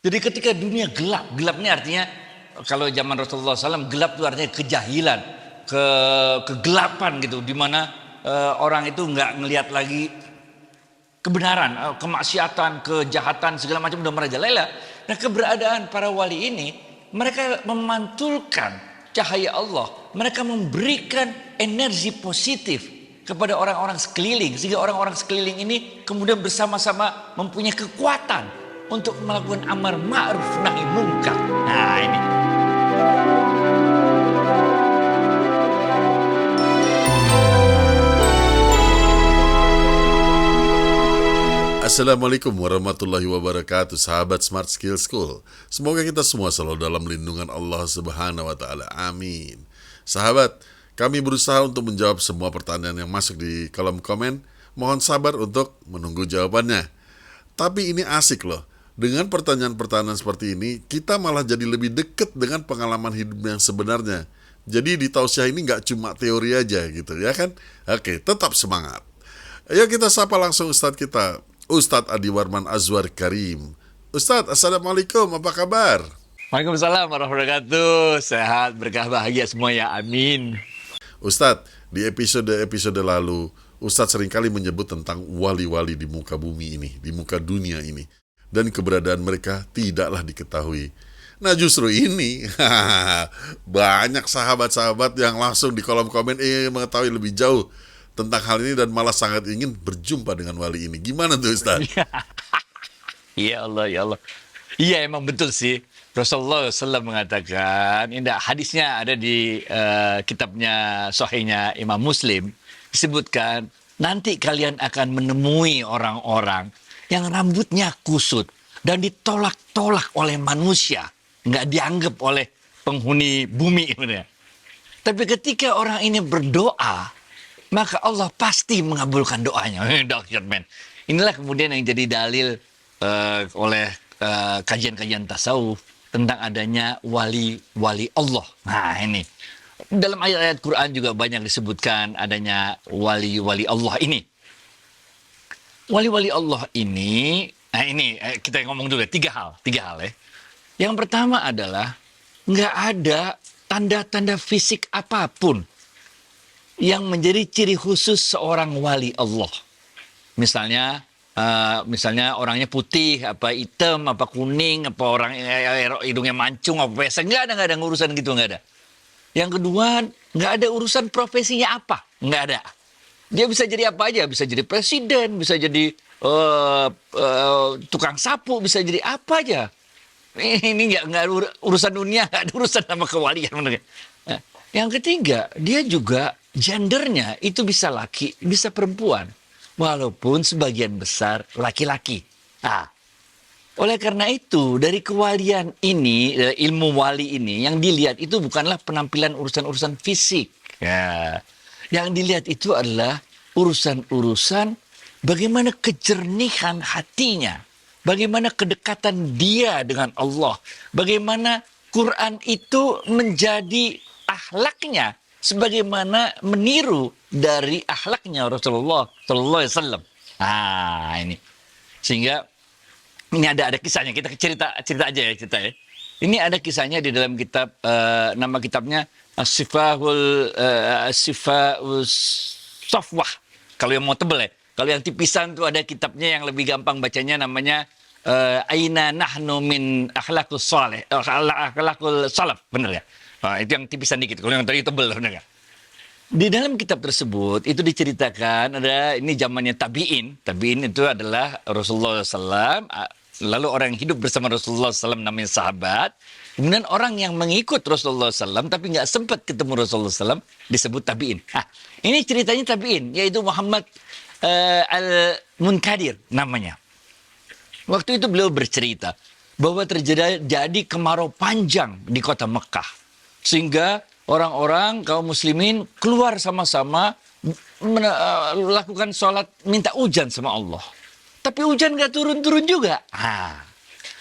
Jadi ketika dunia gelap, gelap ini artinya kalau zaman Rasulullah SAW gelap itu artinya kejahilan, kegelapan gitu, di mana orang itu nggak ngelihat lagi kebenaran, kemaksiatan, kejahatan segala macam udah merajalela. Nah, keberadaan para wali ini, mereka memantulkan cahaya Allah, mereka memberikan energi positif kepada orang-orang sekeliling, sehingga orang-orang sekeliling ini kemudian bersama-sama mempunyai kekuatan untuk melakukan amar ma'ruf nahi munkar. Nah, ini. Assalamualaikum warahmatullahi wabarakatuh, sahabat Smart Skill School. Semoga kita semua selalu dalam lindungan Allah Subhanahu wa taala. Amin. Sahabat, kami berusaha untuk menjawab semua pertanyaan yang masuk di kolom komen. Mohon sabar untuk menunggu jawabannya. Tapi ini asik loh. Dengan pertanyaan-pertanyaan seperti ini, kita malah jadi lebih dekat dengan pengalaman hidup yang sebenarnya. Jadi di tausiah ini nggak cuma teori aja gitu ya kan? Oke, tetap semangat. Ayo kita sapa langsung Ustadz kita, Ustadz Adi Warman Azwar Karim. Ustadz, Assalamualaikum, apa kabar? Waalaikumsalam warahmatullahi wabarakatuh. Sehat, berkah, bahagia semua ya, amin. Ustadz, di episode lalu, Ustadz seringkali menyebut tentang wali-wali di muka bumi ini, di muka dunia ini. Dan keberadaan mereka tidaklah diketahui. Nah justru ini, banyak sahabat-sahabat yang langsung di kolom komen mengetahui lebih jauh tentang hal ini dan malah sangat ingin berjumpa dengan wali ini. Gimana tuh Ustaz? Ya Allah, ya Allah. Iya emang betul sih. Rasulullah SAW mengatakan, indah hadisnya ada di kitabnya Sahihnya Imam Muslim, disebutkan nanti kalian akan menemui orang-orang yang rambutnya kusut dan ditolak-tolak oleh manusia, nggak dianggap oleh penghuni bumi. Tapi ketika orang ini berdoa, maka Allah pasti mengabulkan doanya. Dahsyat, men. Inilah kemudian yang jadi dalil oleh kajian-kajian tasawuf tentang adanya wali-wali Allah. Nah ini. Dalam ayat-ayat Quran juga banyak disebutkan adanya wali-wali Allah ini. Wali-wali Allah ini, nah ini kita ngomong dulu ya, tiga hal ya. Yang pertama adalah nggak ada tanda-tanda fisik apapun yang menjadi ciri khusus seorang wali Allah. Misalnya orangnya putih, apa hitam, apa kuning, apa orang hidungnya mancung, apa pesek, nggak ada urusan gitu, nggak ada. Yang kedua, nggak ada urusan profesinya apa, nggak ada. Dia bisa jadi apa aja, bisa jadi presiden, bisa jadi tukang sapu, bisa jadi apa aja. Ini nggak urusan dunia, nggak ada urusan sama kewalian. Nah, yang ketiga, dia juga gendernya itu bisa laki, bisa perempuan, walaupun sebagian besar laki-laki. Nah, oleh karena itu, dari kewalian ini, ilmu wali ini, yang dilihat itu bukanlah penampilan urusan-urusan fisik. Ya. Yang dilihat itu adalah urusan-urusan bagaimana kejernihan hatinya, bagaimana kedekatan dia dengan Allah, bagaimana Quran itu menjadi akhlaknya, sebagaimana meniru dari akhlaknya Rasulullah Sallallahu Alaihi Wasallam. Ah ini, sehingga ini ada kisahnya. Kita cerita aja ya cerita ya. Ini ada kisahnya di dalam kitab, nama kitabnya As-Sifahul Safwah. Kalau yang mau tebel ya. Kalau yang tipisan tuh ada kitabnya yang lebih gampang bacanya, namanya Aina Nahnu Min Akhlaqus Salih, Akhlaqul Salaf, bener ya. Nah, itu yang tipisan dikit. Kalau yang tadi tebel, bener ya. Di dalam kitab tersebut itu diceritakan ada ini zamannya tabiin. Tabiin itu adalah Rasulullah SAW. Lalu orang yang hidup bersama Rasulullah SAW namanya sahabat. Kemudian orang yang mengikut Rasulullah SAW tapi nggak sempat ketemu Rasulullah SAW disebut tabiin. Nah, ini ceritanya tabiin, yaitu Muhammad Al-Munkadir namanya. Waktu itu beliau bercerita bahwa terjadi kemarau panjang di kota Mekah, sehingga orang-orang kaum muslimin keluar sama-sama melakukan sholat minta hujan sama Allah. Tapi hujan gak turun-turun juga.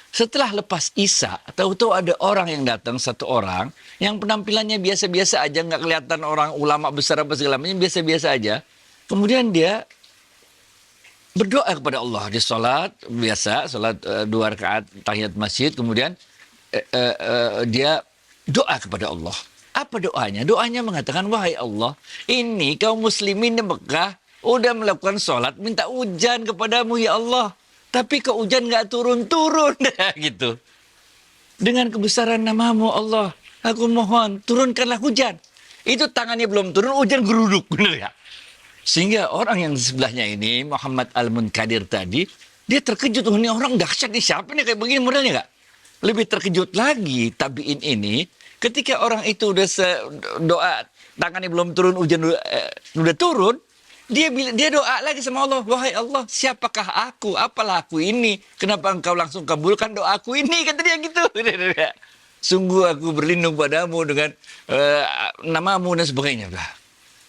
Setelah lepas Isya, tahu-tahu ada orang yang datang, satu orang yang penampilannya biasa-biasa aja, nggak kelihatan orang ulama besar apa segala macam, biasa-biasa aja. Kemudian dia berdoa kepada Allah di salat biasa, salat 2 rakaat tahiyat masjid, kemudian dia doa kepada Allah. Apa doanya? Doanya mengatakan, wahai Allah, ini kaum muslimin di Mekah udah melakukan sholat, minta hujan kepadamu ya Allah. Tapi kok hujan nggak turun-turun, gitu. Dengan kebesaran namamu Allah, aku mohon turunkanlah hujan. Itu tangannya belum turun, hujan geruduk, bener ya? Sehingga orang yang di sebelahnya ini, Muhammad Al-Munkadir tadi, dia terkejut. Oh, ini orang dahsyat nih, siapa nih kayak begini modelnya nggak? Lebih terkejut lagi tabiin ini, ketika orang itu udah doa, tangannya belum turun, hujan udah turun, dia doa lagi sama Allah. Wahai Allah, siapakah aku? Apalah aku ini? Kenapa engkau langsung kabulkan doaku ini? Kata dia gitu. Sungguh aku berlindung padamu dengan namamu dan sebagainya.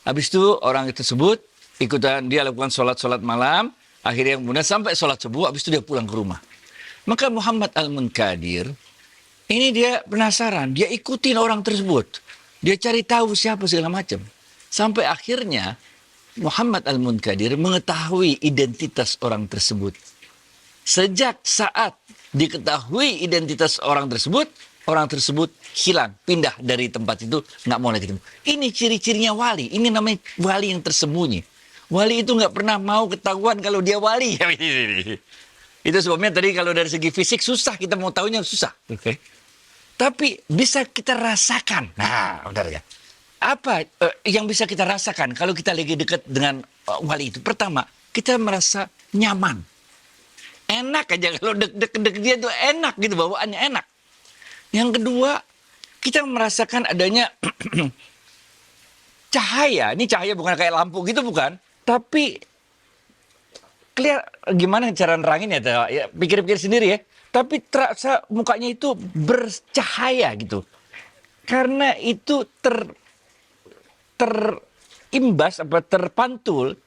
Habis itu orang tersebut ikutan dia lakukan sholat malam. Akhirnya kemudian sampai sholat subuh. Habis itu dia pulang ke rumah. Maka Muhammad Al-Munkadir ini dia penasaran. Dia ikutin orang tersebut. Dia cari tahu siapa segala macam. Sampai akhirnya Muhammad Al-Munkadir mengetahui identitas orang tersebut. Sejak saat diketahui identitas orang tersebut hilang, pindah dari tempat itu, nggak mau lagi ketemu. Ini ciri-cirinya wali. Ini namanya wali yang tersembunyi. Wali itu nggak pernah mau ketahuan kalau dia wali. Itu sebabnya tadi kalau dari segi fisik susah, kita mau tahunya susah. Okay. Tapi bisa kita rasakan. Nah, benar ya. Apa yang bisa kita rasakan kalau kita lagi dekat dengan wali itu? Pertama, kita merasa nyaman. Enak aja kalau dek dia tuh enak gitu, bawaannya enak. Yang kedua, kita merasakan adanya cahaya. Ini cahaya bukan kayak lampu gitu, bukan. Tapi gimana cara nerangin ya? Pikir-pikir sendiri ya. Tapi terasa mukanya itu bercahaya gitu. Karena itu terimbas apa terpantul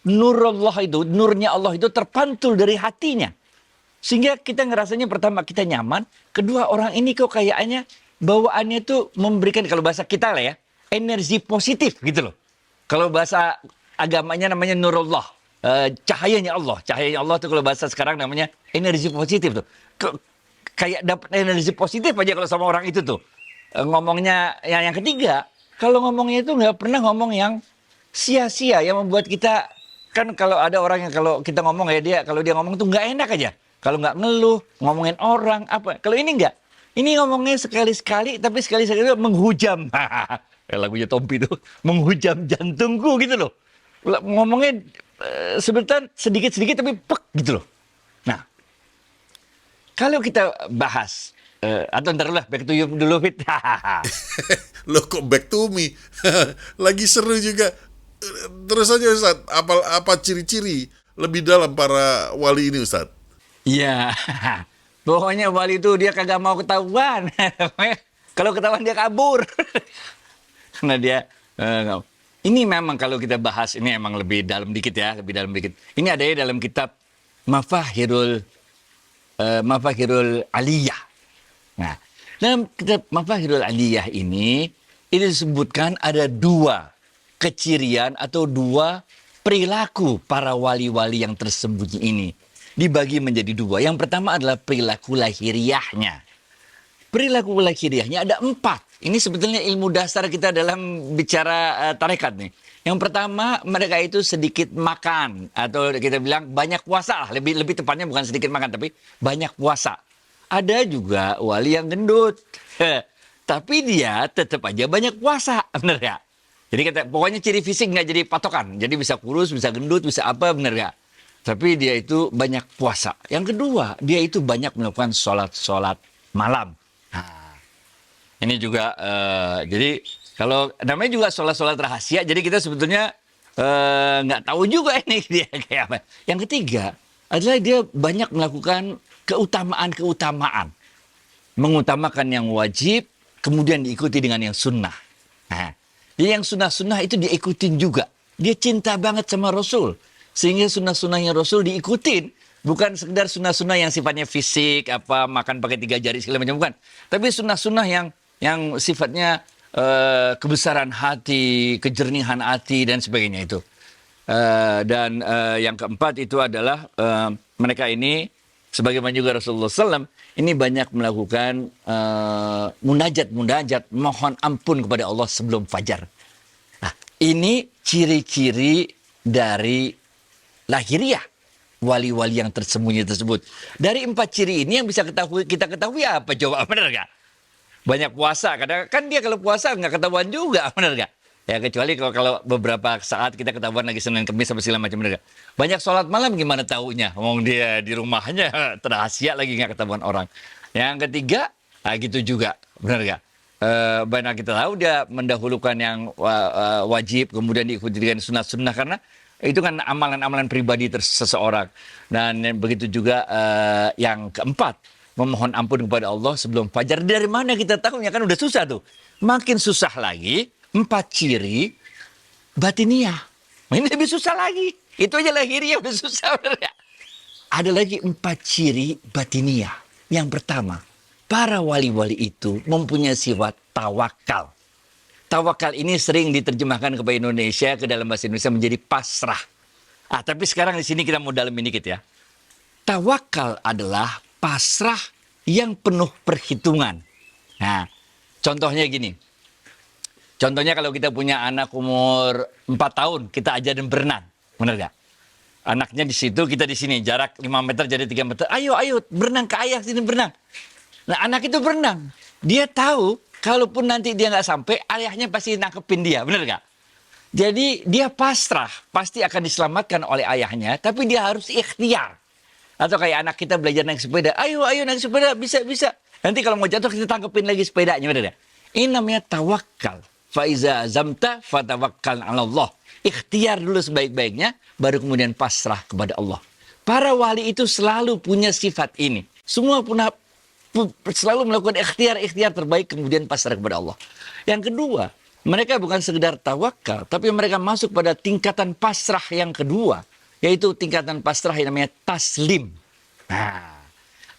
nurnya Allah itu terpantul dari hatinya. Sehingga kita ngerasanya pertama kita nyaman, kedua orang ini kok kayaknya bawaannya tuh memberikan, kalau bahasa kita lah ya, energi positif gitu loh. Kalau bahasa agamanya namanya nurullah, cahayanya Allah. Cahayanya Allah tuh kalau bahasa sekarang namanya energi positif tuh. Kayak dapat energi positif aja kalau sama orang itu tuh. Ngomongnya yang ketiga, kalau ngomongnya itu nggak pernah ngomong yang sia-sia, yang membuat kita, kan kalau ada orang yang kalau kita ngomong ya kalau dia ngomong tuh nggak enak aja. Kalau nggak ngeluh, ngomongin orang, apa. Kalau ini nggak. Ini ngomongnya sekali-sekali, tapi sekali-sekali menghujam. Lagunya Tompi itu. Menghujam jantungku gitu loh. Ngomongnya sebentar sedikit-sedikit, tapi pek gitu loh. Nah, kalau kita bahas, atau ntar lah, back to you dulu, Fit. Loh kok back to me? Lagi seru juga. Terus aja Ustaz, apa ciri-ciri lebih dalam para wali ini Ustaz? Iya, pokoknya wali itu dia kagak mau ketahuan. Kalau ketahuan dia kabur. Karena dia ini memang kalau kita bahas ini emang lebih dalam dikit ya, lebih dalam dikit. Ini ada ya dalam kitab Mafahirul Aliyah. Nah, dalam kitab Mafahirul Aliyah ini disebutkan ada 2 kecirian atau 2 perilaku para wali-wali yang tersembunyi ini. Dibagi menjadi 2. Yang pertama adalah perilaku lahiriahnya. Perilaku lahiriahnya ada 4. Ini sebetulnya ilmu dasar kita dalam bicara tarekat nih. Yang pertama, mereka itu sedikit makan, atau kita bilang banyak puasa lah. Lebih tepatnya bukan sedikit makan, tapi banyak puasa. Ada juga wali yang gendut. Tapi dia tetap aja banyak puasa, bener ya? Jadi pokoknya ciri fisik nggak jadi patokan. Jadi bisa kurus, bisa gendut, bisa apa, bener ya? Tapi dia itu banyak puasa. Yang kedua, dia itu banyak melakukan sholat malam. Nah, ini juga, jadi kalau namanya juga sholat rahasia, jadi kita sebetulnya nggak tahu juga ini dia kayak apa. Yang ketiga adalah dia banyak melakukan keutamaan. Mengutamakan yang wajib, kemudian diikuti dengan yang sunnah. Nah, jadi yang sunnah-sunnah itu diikutin juga. Dia cinta banget sama Rasul. Sehingga sunnah-sunnahnya Rasul diikutin. Bukan sekedar sunnah-sunnah yang sifatnya fisik, apa makan pakai 3 jari segala macam, bukan. Tapi sunnah-sunnah yang sifatnya kebesaran hati, kejernihan hati dan sebagainya itu. Yang keempat itu adalah mereka ini sebagaimana juga Rasulullah SAW ini banyak melakukan munajat mohon ampun kepada Allah sebelum fajar. Nah, ini ciri-ciri dari lahiriah wali-wali yang tersembunyi tersebut. Dari 4 ciri ini yang bisa kita ketahui apa coba, benar nggak? Banyak puasa, kadang kan dia kalau puasa nggak ketahuan juga, benar nggak? Ya kecuali kalau beberapa saat kita ketahuan lagi Senin Kamis apa segala macam, benar nggak? Banyak sholat malam gimana taunya? Ngomong dia di rumahnya terhasia lagi nggak ketahuan orang. Yang ketiga, gitu juga, benar nggak? Banyak kita tahu dia mendahulukan yang wajib, kemudian diikuti dengan sunnah-sunnah karena itu kan amalan-amalan pribadi seseorang. Dan begitu juga yang keempat, memohon ampun kepada Allah sebelum fajar. Dari mana kita tahunya? Kan udah susah tuh. Makin susah lagi, 4 ciri batiniah. Ini lebih susah lagi. Itu aja lahiriah udah susah. Ada lagi 4 ciri batiniah. Yang pertama, para wali-wali itu mempunyai sifat tawakal. Tawakal ini sering diterjemahkan ke bahasa Indonesia, ke dalam bahasa Indonesia menjadi pasrah. Tapi sekarang di sini kita mau dalamin dikit ya. Tawakal adalah pasrah yang penuh perhitungan. Nah, contohnya gini. Contohnya kalau kita punya anak umur 4 tahun, kita ajarin berenang. Benar gak? Anaknya di situ, kita di sini. Jarak 5 meter jadi 3 meter. Ayo, berenang ke ayah sini berenang. Nah, anak itu berenang. Dia tahu, kalaupun nanti dia nggak sampai, ayahnya pasti nangkepin dia. Benar gak? Jadi dia pasrah, pasti akan diselamatkan oleh ayahnya, tapi dia harus ikhtiar. Atau kayak anak kita belajar naik sepeda, ayo naik sepeda, bisa. Nanti kalau mau jatuh kita tangkepin lagi sepedanya, benar ya? Ini namanya tawakal. Faiza azamta fatawakkal 'ala Allah. Ikhtiar dulu sebaik-baiknya, baru kemudian pasrah kepada Allah. Para wali itu selalu punya sifat ini. Semua selalu melakukan ikhtiar terbaik, kemudian pasrah kepada Allah. Yang kedua, mereka bukan sekedar tawakal, tapi mereka masuk pada tingkatan pasrah yang kedua, yaitu tingkatan pasrah yang namanya taslim. Nah,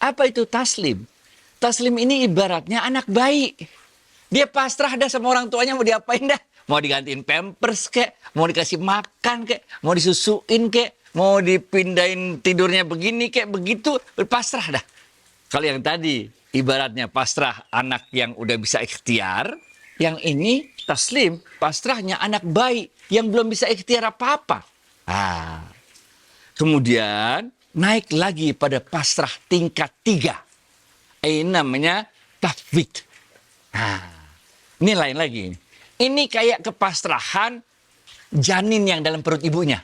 apa itu taslim? Taslim ini ibaratnya anak bayi. Dia pasrah dah sama orang tuanya, mau diapain dah. Mau digantiin pampers kek, mau dikasih makan kek, mau disusuin kek, mau dipindahin tidurnya begini kek, begitu, pasrah dah. Kalau yang tadi ibaratnya pasrah anak yang udah bisa ikhtiar, yang ini taslim, pasrahnya anak bayi yang belum bisa ikhtiar apa-apa. Kemudian naik lagi pada pasrah tingkat 3. Ini namanya tafwid. Ini lain lagi. Ini kayak kepasrahan janin yang dalam perut ibunya.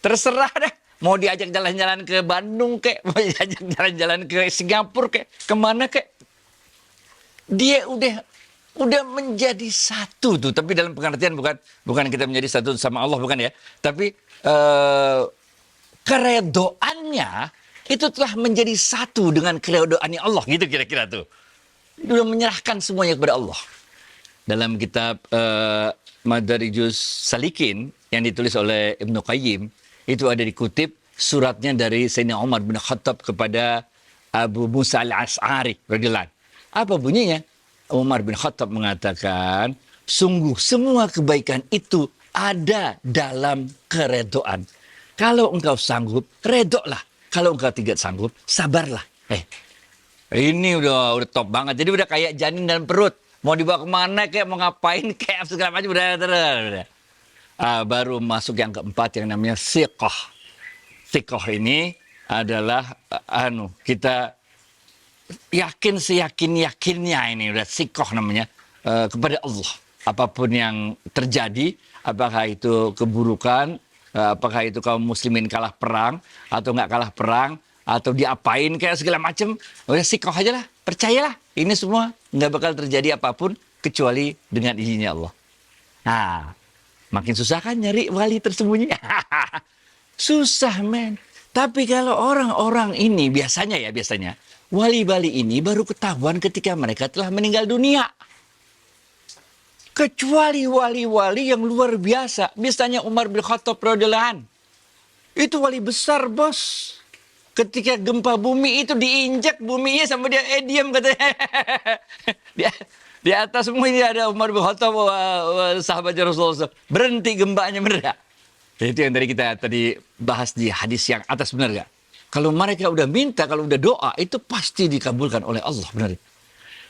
Terserah dah. Mau diajak jalan-jalan ke Bandung kek, mau diajak jalan-jalan ke Singapura kek, kemana kek. Dia udah menjadi satu tuh. Tapi dalam pengertian bukan kita menjadi satu sama Allah, bukan ya. Tapi keredoannya itu telah menjadi satu dengan keredoannya Allah, gitu kira-kira tuh. Dia menyerahkan semuanya kepada Allah. Dalam kitab Madarijus Salikin yang ditulis oleh Ibnu Qayyim, itu ada dikutip suratnya dari Sayyidina Umar bin Khattab kepada Abu Musa al-Ash'ari radhiyallahu anhu. Apa bunyinya? Umar bin Khattab mengatakan, sungguh semua kebaikan itu ada dalam keredoan. Kalau engkau sanggup, redoklah. Kalau engkau tidak sanggup, sabarlah. Ini udah top banget. Jadi udah kayak janin dalam perut. Mau dibawa kemana kayak, mau ngapain kayak, segala macam udah. Baru masuk yang keempat yang namanya thiqah. Thiqah ini adalah kita yakin seyakin-yakinnya, ini udah thiqah namanya, kepada Allah. Apapun yang terjadi, apakah itu keburukan, apakah itu kaum muslimin kalah perang atau nggak kalah perang, atau diapain kayak segala macam, udah thiqah aja lah, percayalah. Ini semua nggak bakal terjadi apapun kecuali dengan izinnya Allah. Makin susah kan nyari wali tersembunyi? Susah, men. Tapi kalau orang-orang ini biasanya wali-wali ini baru ketahuan ketika mereka telah meninggal dunia. Kecuali wali-wali yang luar biasa. Misalnya Umar bin Khattab radhiyallahu anhu. Itu wali besar, bos. Ketika gempa bumi itu diinjak buminya sama dia, diam katanya. Di atas semua ini ada Umar bin Khattab, sahabat Rasulullah. Berhenti gempanya, bener gak? Itu yang tadi bahas di hadis yang atas, benar nggak? Kalau mereka udah minta, kalau udah doa, itu pasti dikabulkan oleh Allah, benar.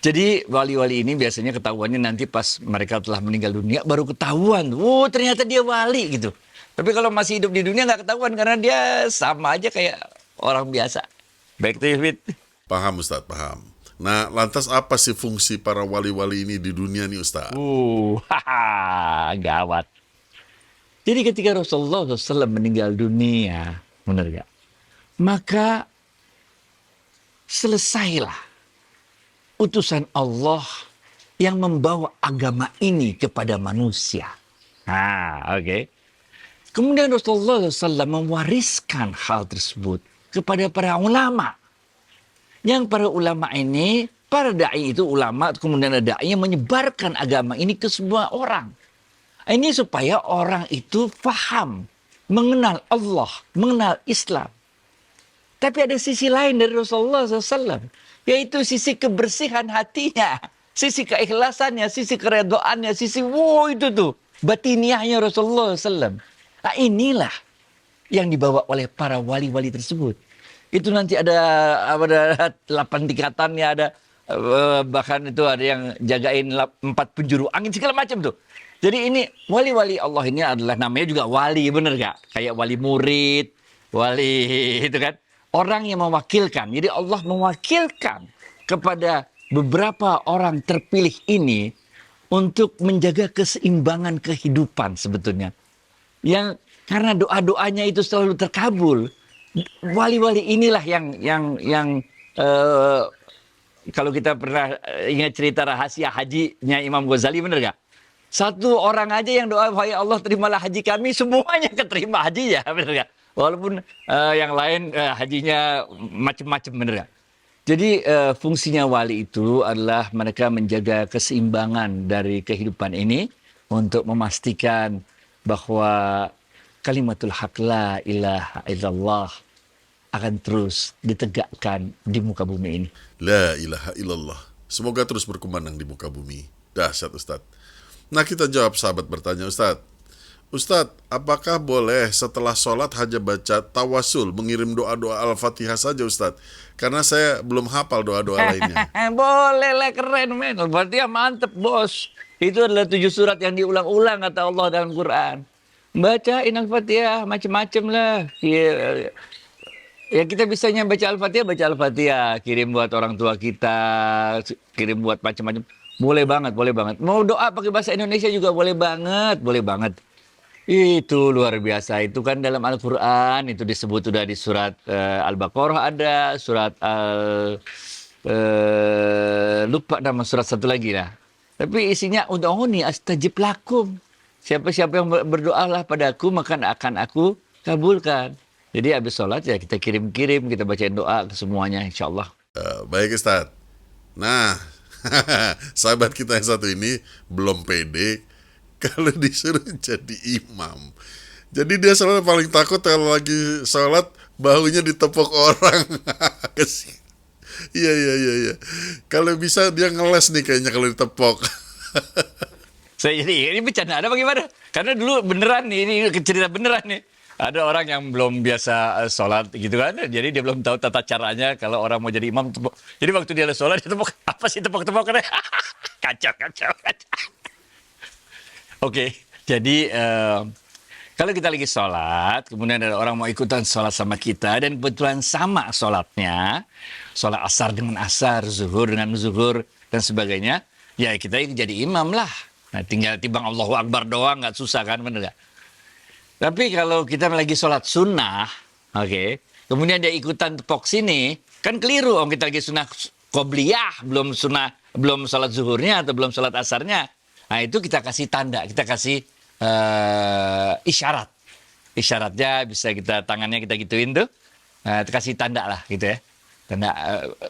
Jadi wali-wali ini biasanya ketahuannya nanti pas mereka telah meninggal dunia baru ketahuan. Oh, ternyata dia wali gitu. Tapi kalau masih hidup di dunia nggak ketahuan karena dia sama aja kayak orang biasa. Back to you, Fit. Paham Ustadz, paham. Nah, lantas apa sih fungsi para wali-wali ini di dunia nih Ustadz? Gawat. Jadi ketika Rasulullah SAW meninggal dunia, benar gak? Maka selesailah utusan Allah yang membawa agama ini kepada manusia. Oke. Kemudian Rasulullah SAW mewariskan hal tersebut kepada para ulama. Yang para ulama ini, para da'i itu ulama, kemudian ada da'i yang menyebarkan agama ini ke semua orang. Ini supaya orang itu faham, mengenal Allah, mengenal Islam. Tapi ada sisi lain dari Rasulullah SAW, yaitu sisi kebersihan hatinya, sisi keikhlasannya, sisi keredoannya, sisi itu tuh batiniahnya Rasulullah SAW. Nah, inilah yang dibawa oleh para wali-wali tersebut. Itu nanti ada 8 tingkatannya, ada bahkan itu ada yang jagain 4 penjuru angin segala macam tuh. Jadi ini wali-wali Allah ini adalah namanya juga wali, bener gak? Kayak wali murid, wali itu kan. Orang yang mewakilkan. Jadi Allah mewakilkan kepada beberapa orang terpilih ini untuk menjaga keseimbangan kehidupan sebetulnya. Yang karena doa-doanya itu selalu terkabul. Wali-wali inilah yang kalau kita pernah ingat cerita rahasia hajinya Imam Ghazali, bener gak? Satu orang aja yang doa, wahai Allah terimalah haji kami, semuanya keterima hajinya, bener gak? Walaupun yang lain hajinya macam-macam, bener gak? Jadi fungsinya wali itu adalah mereka menjaga keseimbangan dari kehidupan ini untuk memastikan bahwa kalimatul haq la ilaha illallah akan terus ditegakkan di muka bumi ini. La ilaha illallah. Semoga terus berkumandang di muka bumi. Dahsyat Ustadz. Nah, kita jawab sahabat bertanya, Ustadz, apakah boleh setelah sholat hanya baca tawasul, mengirim doa-doa Al-Fatihah saja Ustadz? Karena saya belum hafal doa-doa lainnya. Boleh lah, keren men. Al-Fatihah mantep bos. Itu adalah 7 surat yang diulang-ulang kata Allah dalam Quran. Bacain Al-Fatihah macam-macam lah. Ya kita bisanya baca Al-Fatihah. Kirim buat orang tua kita, kirim buat macam-macam. Boleh banget, boleh banget. Mau doa pakai bahasa Indonesia juga boleh banget, boleh banget. Itu luar biasa. Itu kan dalam Al-Quran, itu disebut sudah di surat Al-Baqarah ada, surat lupa nama surat satu lagi lah. Tapi isinya, ud'uni astajib lakum. Siapa-siapa yang berdoalah padaku, maka akan aku kabulkan. Jadi habis sholat ya kita kirim-kirim, kita bacain doa ke semuanya insya Allah. Baik Ustadz. Nah, sahabat kita yang satu ini belum pede kalau disuruh jadi imam. Jadi dia selalu paling takut kalau lagi sholat bahunya ditepuk orang. Iya. Kalau bisa dia ngeles nih kayaknya kalau ditepuk. Saya jadi ini bercanda ada bagaimana? Karena dulu beneran nih, ini cerita beneran nih. Ada orang yang belum biasa sholat gitu kan, jadi dia belum tahu tata caranya kalau orang mau jadi imam tepuk. Jadi waktu dia sholat dia tepuk, apa sih tepuk-tepuk? Kacau. Oke, jadi kalau kita lagi sholat, kemudian ada orang mau ikutan sholat sama kita, dan kebetulan sama sholatnya, sholat asar dengan asar, zuhur dengan zuhur, dan sebagainya, ya kita jadi imam lah. Nah, tinggal timbang Allahu Akbar doang, nggak susah kan, bener nggak? Tapi kalau kita lagi sholat sunnah, oke, kemudian dia ikutan tepok sini, kan keliru. Om kita lagi sunnah qobliyah, belum sholat zuhurnya atau belum sholat asarnya. Nah itu kita kasih tanda, kita kasih isyarat. Isyaratnya bisa kita tangannya kita gituin tuh, kasih tanda lah gitu ya. Tanda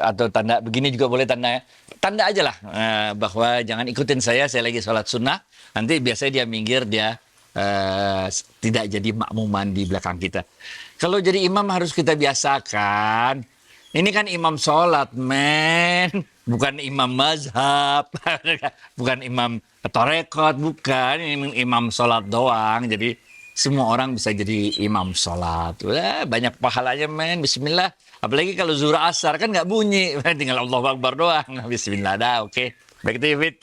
atau tanda begini juga boleh tanda aja lah bahwa jangan ikutin saya lagi sholat sunnah. Nanti biasanya dia minggir, dia tidak jadi makmuman di belakang kita. Kalau jadi imam harus kita biasakan. Ini kan imam sholat, men. Bukan imam mazhab. Bukan imam torekot, bukan. Ini imam sholat doang. Jadi semua orang bisa jadi imam sholat. Wah, banyak pahalanya men, bismillah. Apalagi kalau zuhur asar kan nggak bunyi, tinggal Allahu Akbar doang. Bismillah dah, oke. Baik itu Fit.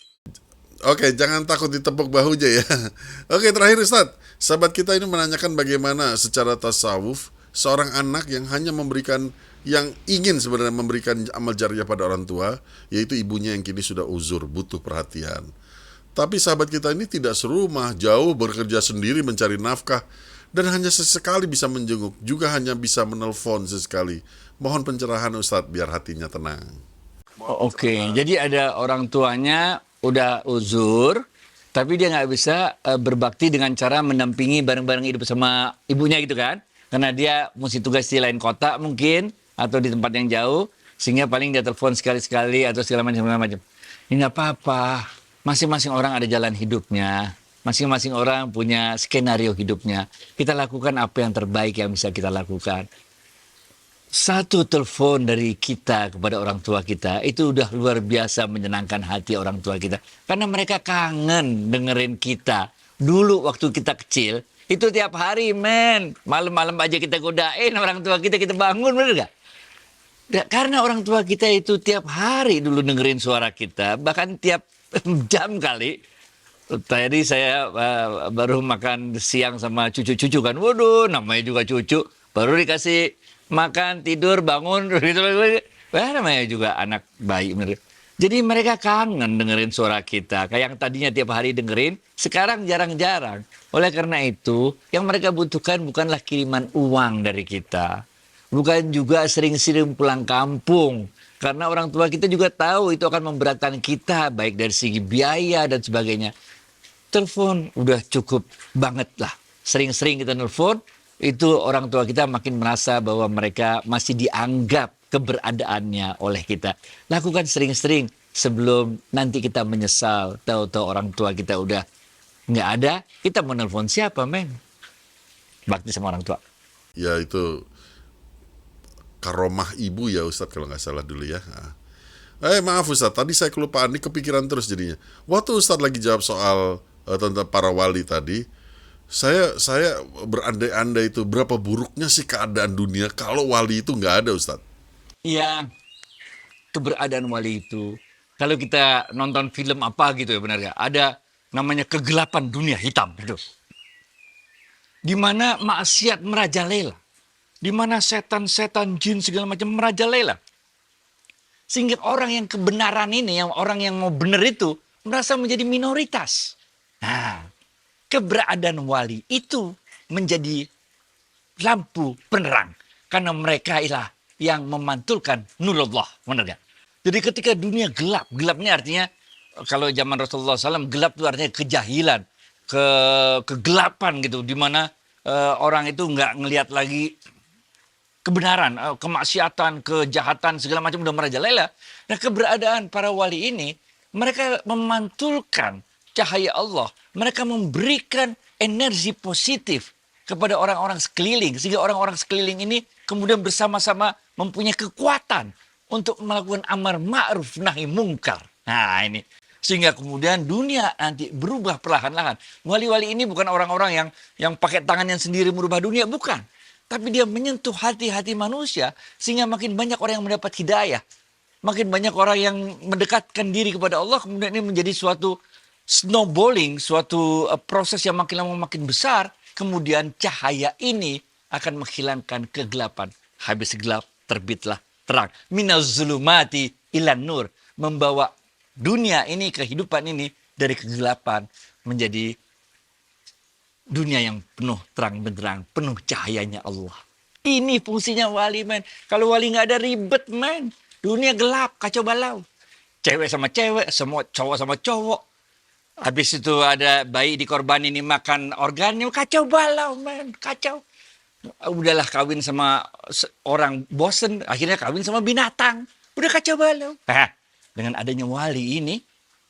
Oke, jangan takut ditepuk bahunya ya. Oke, terakhir Ustadz, sahabat kita ini menanyakan bagaimana secara tasawuf seorang anak yang hanya memberikan, yang ingin sebenarnya memberikan amal jariah pada orang tua, yaitu ibunya yang kini sudah uzur, butuh perhatian. Tapi sahabat kita ini tidak serumah, jauh bekerja sendiri mencari nafkah, dan hanya sesekali bisa menjenguk, juga hanya bisa menelpon sesekali. Mohon pencerahan Ustadz biar hatinya tenang. Oke, jadi ada orang tuanya udah uzur, tapi dia nggak bisa berbakti dengan cara mendampingi bareng-bareng hidup sama ibunya gitu kan? Karena dia mesti tugas di lain kota mungkin, atau di tempat yang jauh, sehingga paling dia telepon sekali-sekali atau segala macam. Ini nggak apa-apa, masing-masing orang ada jalan hidupnya, masing-masing orang punya skenario hidupnya. Kita lakukan apa yang terbaik yang bisa kita lakukan. Satu telepon dari kita kepada orang tua kita itu udah luar biasa menyenangkan hati orang tua kita. Karena mereka kangen dengerin kita. Dulu waktu kita kecil, itu tiap hari men. Malam-malam aja kita godain orang tua kita bangun, bener gak? Karena orang tua kita itu tiap hari dulu dengerin suara kita. Bahkan tiap jam kali. Tadi saya baru makan siang sama cucu-cucu kan. Waduh, namanya juga cucu. Baru dikasih makan, tidur, bangun, gitu. Namanya juga anak bayi. Bener. Jadi mereka kangen dengerin suara kita. Kayak yang tadinya tiap hari dengerin, sekarang jarang-jarang. Oleh karena itu, yang mereka butuhkan bukanlah kiriman uang dari kita. Bukan juga sering-sering pulang kampung. Karena orang tua kita juga tahu itu akan memberatkan kita, baik dari segi biaya dan sebagainya. Telepon udah cukup banget lah. Sering-sering kita nelfon, itu orang tua kita makin merasa bahwa mereka masih dianggap keberadaannya oleh kita. Lakukan sering-sering sebelum nanti kita menyesal. Tahu-tahu orang tua kita udah nggak ada, kita mau nelfon siapa men? Bakti sama orang tua. Ya itu karomah ibu ya Ustadz kalau nggak salah dulu ya. Maaf Ustadz, tadi saya kelupaan, ini kepikiran terus jadinya. Waktu Ustadz lagi jawab soal tentang para wali tadi, saya berandai-andai itu berapa buruknya sih keadaan dunia kalau wali itu nggak ada Ustadz. Iya, keberadaan wali itu. Kalau kita nonton film apa gitu ya benar ya, ada namanya kegelapan dunia hitam gitu. Di mana maksiat merajalela. Di mana setan-setan jin segala macam merajalela. Sehingga orang yang kebenaran ini, orang yang mau benar itu merasa menjadi minoritas. Nah, keberadaan wali itu menjadi lampu penerang. Karena mereka ialah yang memantulkan nurullah. Benar gak? Jadi ketika dunia gelap, gelapnya artinya kalau zaman Rasulullah SAW, gelap itu artinya kejahilan, kegelapan gitu. Dimana orang itu nggak ngelihat lagi kebenaran, kemaksiatan, kejahatan, segala macam udah merajalela. Nah keberadaan para wali ini, mereka memantulkan cahaya Allah. Mereka memberikan energi positif kepada orang-orang sekeliling. Sehingga orang-orang sekeliling ini kemudian bersama-sama mempunyai kekuatan untuk melakukan amar ma'ruf nahi mungkar. Nah ini. Sehingga kemudian dunia nanti berubah perlahan-lahan. Wali-wali ini bukan orang-orang yang pakai tangannya sendiri merubah dunia. Bukan. Tapi dia menyentuh hati-hati manusia. Sehingga makin banyak orang yang mendapat hidayah. Makin banyak orang yang mendekatkan diri kepada Allah. Kemudian ini menjadi suatu snowballing, suatu proses yang makin lama makin besar. Kemudian cahaya ini akan menghilangkan kegelapan. Habis gelap, terbitlah terang. Minaz zulumati ilan nur. Membawa dunia ini, kehidupan ini dari kegelapan menjadi dunia yang penuh terang benderang, penuh cahayanya Allah. Ini fungsinya wali, men. Kalau wali nggak ada ribet, men. Dunia gelap, kacau balau. Cewek sama cewek, semua cowok sama cowok. Habis itu ada bayi dikorban ini makan organnya, kacau balau, men. Kacau. Udahlah kawin sama orang bosen, akhirnya kawin sama binatang. Udah kacau balau. Dengan adanya wali ini,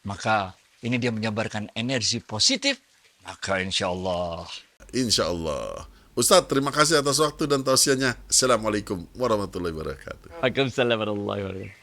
maka ini dia menyebarkan energi positif, maka insya Allah. Insya Allah. Ustadz, terima kasih atas waktu dan tausiahnya. Assalamualaikum warahmatullahi wabarakatuh. Waalaikumsalam warahmatullahi wabarakatuh.